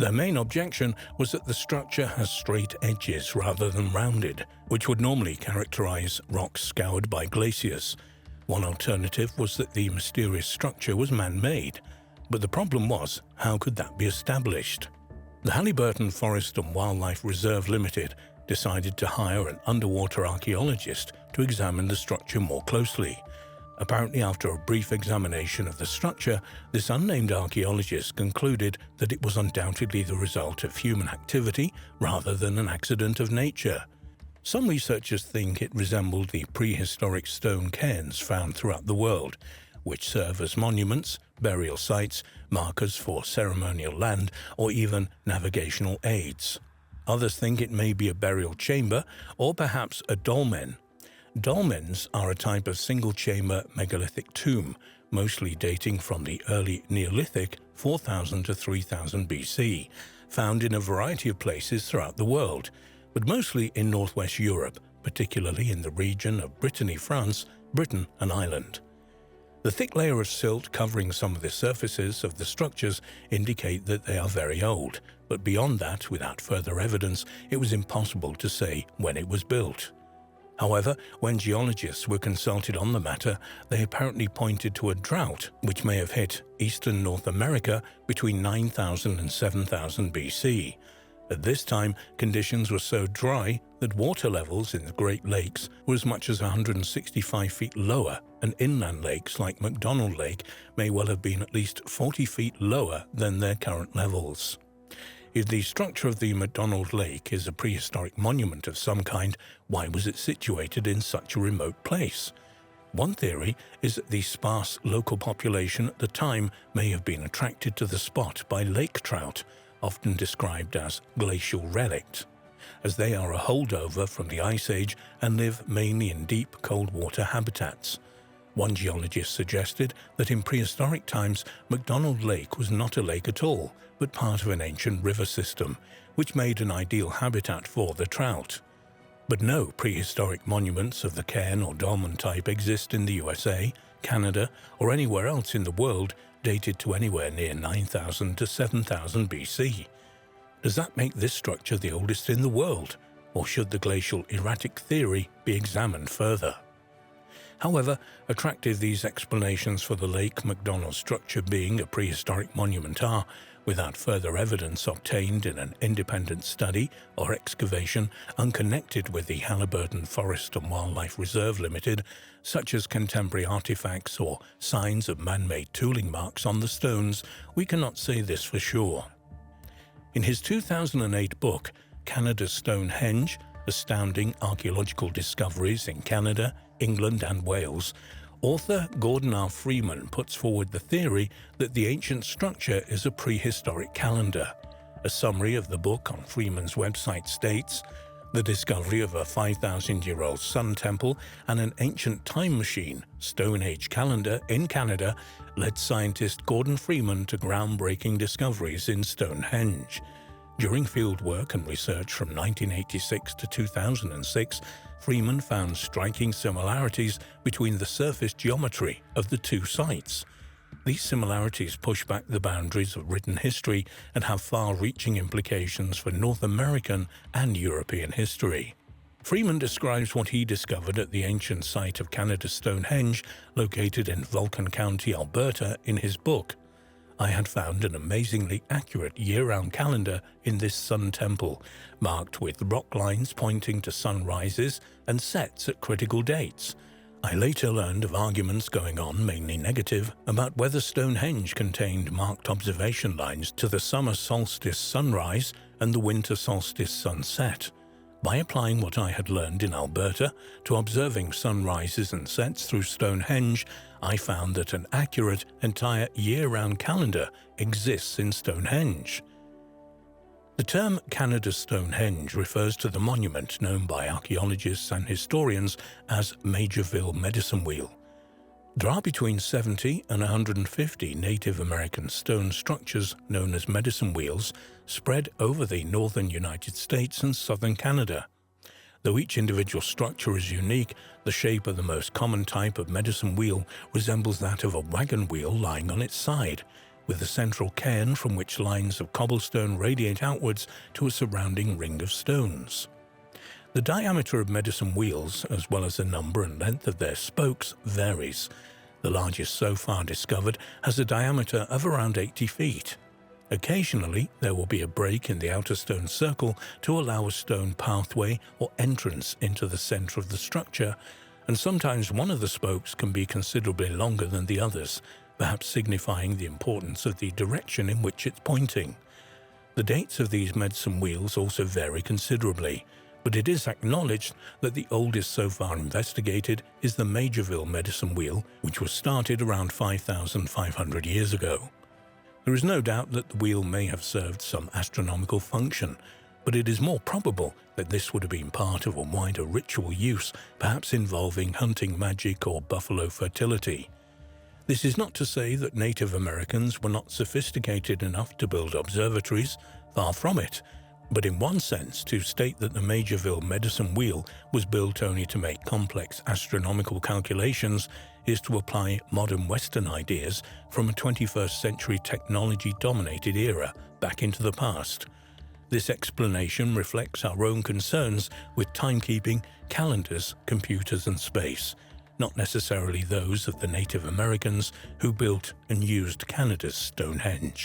Their main objection was that the structure has straight edges rather than rounded, which would normally characterize rocks scoured by glaciers. One alternative was that the mysterious structure was man-made, but the problem was, how could that be established? The Halliburton Forest and Wildlife Reserve Limited decided to hire an underwater archaeologist to examine the structure more closely. Apparently, after a brief examination of the structure, this unnamed archaeologist concluded that it was undoubtedly the result of human activity rather than an accident of nature. Some researchers think it resembled the prehistoric stone cairns found throughout the world, which serve as monuments, burial sites, markers for ceremonial land, or even navigational aids. Others think it may be a burial chamber or perhaps a dolmen. Dolmens are a type of single-chamber megalithic tomb, mostly dating from the early Neolithic 4000 to 3000 BC, found in a variety of places throughout the world, but mostly in northwest Europe, particularly in the region of Brittany, France, Britain and Ireland. The thick layer of silt covering some of the surfaces of the structures indicate that they are very old, but beyond that, without further evidence, it was impossible to say when it was built. However, when geologists were consulted on the matter, they apparently pointed to a drought which may have hit eastern North America between 9000 and 7000 BC. At this time, conditions were so dry that water levels in the Great Lakes were as much as 165 feet lower, and inland lakes like McDonald Lake may well have been at least 40 feet lower than their current levels. If the structure of the McDonald Lake is a prehistoric monument of some kind, why was it situated in such a remote place? One theory is that the sparse local population at the time may have been attracted to the spot by lake trout, often described as glacial relict, as they are a holdover from the Ice Age and live mainly in deep, cold water habitats. One geologist suggested that in prehistoric times, McDonald Lake was not a lake at all, but part of an ancient river system, which made an ideal habitat for the trout. But no prehistoric monuments of the cairn or dolmen type exist in the USA, Canada, or anywhere else in the world dated to anywhere near 9000 to 7000 BC. Does that make this structure the oldest in the world, or should the glacial erratic theory be examined further? However attractive these explanations for the Lake McDonald structure being a prehistoric monument are, without further evidence obtained in an independent study or excavation unconnected with the Halliburton Forest and Wildlife Reserve Limited, such as contemporary artifacts or signs of man-made tooling marks on the stones, we cannot say this for sure. In his 2008 book, Canada's Stonehenge: Astounding Archaeological Discoveries in Canada, England and Wales, author Gordon R. Freeman puts forward the theory that the ancient structure is a prehistoric calendar. A summary of the book on Freeman's website states, "The discovery of a 5,000-year-old sun temple and an ancient time machine, Stone Age calendar, in Canada led scientist Gordon Freeman to groundbreaking discoveries in Stonehenge. During fieldwork and research from 1986 to 2006, Freeman found striking similarities between the surface geometry of the two sites. These similarities push back the boundaries of written history and have far-reaching implications for North American and European history." Freeman describes what he discovered at the ancient site of Canada's Stonehenge, located in Vulcan County, Alberta, in his book. "I had found an amazingly accurate year-round calendar in this sun temple, marked with rock lines pointing to sunrises and sets at critical dates. I later learned of arguments going on, mainly negative, about whether Stonehenge contained marked observation lines to the summer solstice sunrise and the winter solstice sunset. By applying what I had learned in Alberta to observing sunrises and sets through Stonehenge, I found that an accurate, entire year-round calendar exists in Stonehenge." The term Canada's Stonehenge refers to the monument known by archaeologists and historians as Majorville Medicine Wheel. There are between 70 and 150 Native American stone structures known as medicine wheels spread over the northern United States and southern Canada. Though each individual structure is unique, the shape of the most common type of medicine wheel resembles that of a wagon wheel lying on its side, with a central cairn from which lines of cobblestone radiate outwards to a surrounding ring of stones. The diameter of medicine wheels, as well as the number and length of their spokes, varies. The largest so far discovered has a diameter of around 80 feet. Occasionally, there will be a break in the outer stone circle to allow a stone pathway or entrance into the center of the structure, and sometimes one of the spokes can be considerably longer than the others, perhaps signifying the importance of the direction in which it's pointing. The dates of these medicine wheels also vary considerably, but it is acknowledged that the oldest so far investigated is the Majorville medicine wheel, which was started around 5,500 years ago. There is no doubt that the wheel may have served some astronomical function, but it is more probable that this would have been part of a wider ritual use, perhaps involving hunting magic or buffalo fertility. This is not to say that Native Americans were not sophisticated enough to build observatories, far from it, but in one sense, to state that the Majorville medicine wheel was built only to make complex astronomical calculations is to apply modern Western ideas from a 21st century technology-dominated era back into the past. This explanation reflects our own concerns with timekeeping, calendars, computers, and space, not necessarily those of the Native Americans who built and used Canada's Stonehenge.